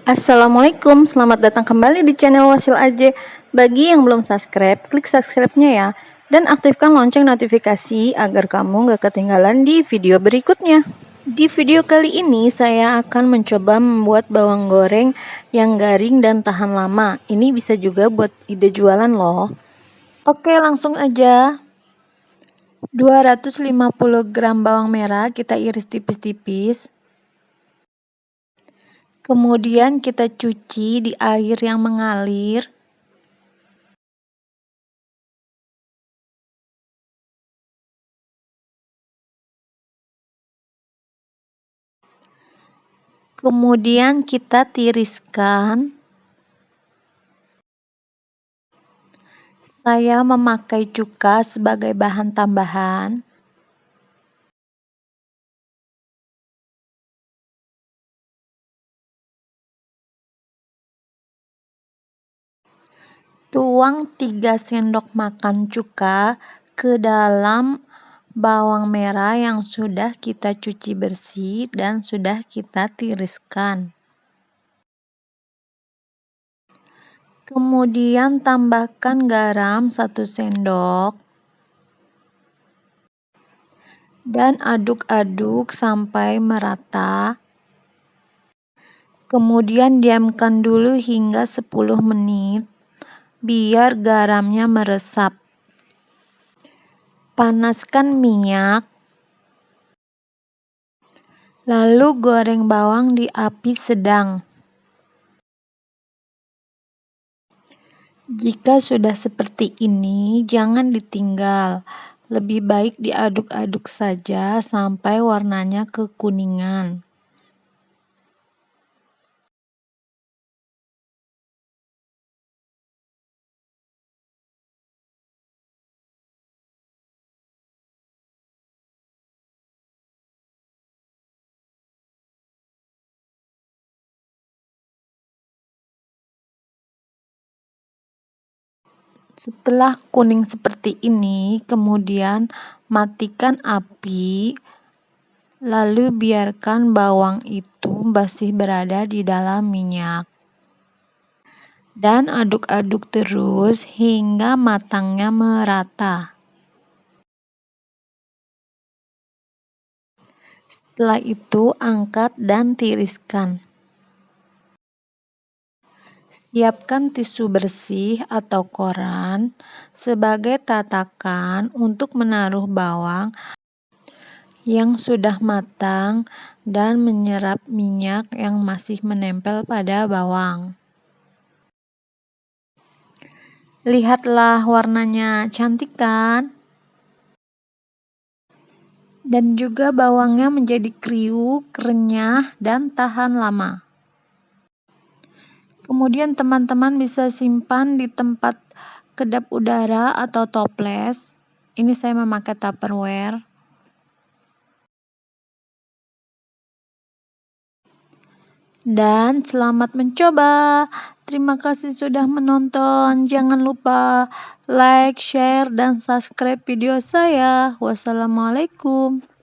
Assalamualaikum, selamat datang kembali di channel Wasil Aja. Bagi yang belum subscribe, klik subscribe-nya ya. Dan aktifkan lonceng notifikasi agar kamu gak ketinggalan di video berikutnya. Di video kali ini saya akan mencoba membuat bawang goreng yang garing dan tahan lama. Ini bisa juga buat ide jualan loh. Oke, langsung aja. 250 gram bawang merah kita iris tipis-tipis. Kemudian kita cuci di air yang mengalir. Kemudian kita tiriskan. Saya memakai cuka sebagai bahan tambahan. Tuang 3 sendok makan cuka ke dalam bawang merah yang sudah kita cuci bersih dan sudah kita tiriskan. Kemudian tambahkan garam 1 sendok dan aduk-aduk sampai merata. Kemudian diamkan dulu hingga 10 menit biar garamnya meresap. Panaskan minyak. Lalu goreng bawang di api sedang. Jika sudah seperti ini, jangan ditinggal. Lebih baik diaduk-aduk saja sampai warnanya kekuningan. Setelah kuning seperti ini, kemudian matikan api, lalu biarkan bawang itu masih berada di dalam minyak. Dan aduk-aduk terus hingga matangnya merata. Setelah itu angkat dan tiriskan. Siapkan tisu bersih atau koran sebagai tatakan untuk menaruh bawang yang sudah matang dan menyerap minyak yang masih menempel pada bawang. Lihatlah warnanya cantik kan? Dan juga bawangnya menjadi kriuk, renyah, dan tahan lama. Kemudian teman-teman bisa simpan di tempat kedap udara atau toples. Ini saya memakai Tupperware. Dan selamat mencoba. Terima kasih sudah menonton. Jangan lupa like, share, dan subscribe video saya. Wassalamualaikum.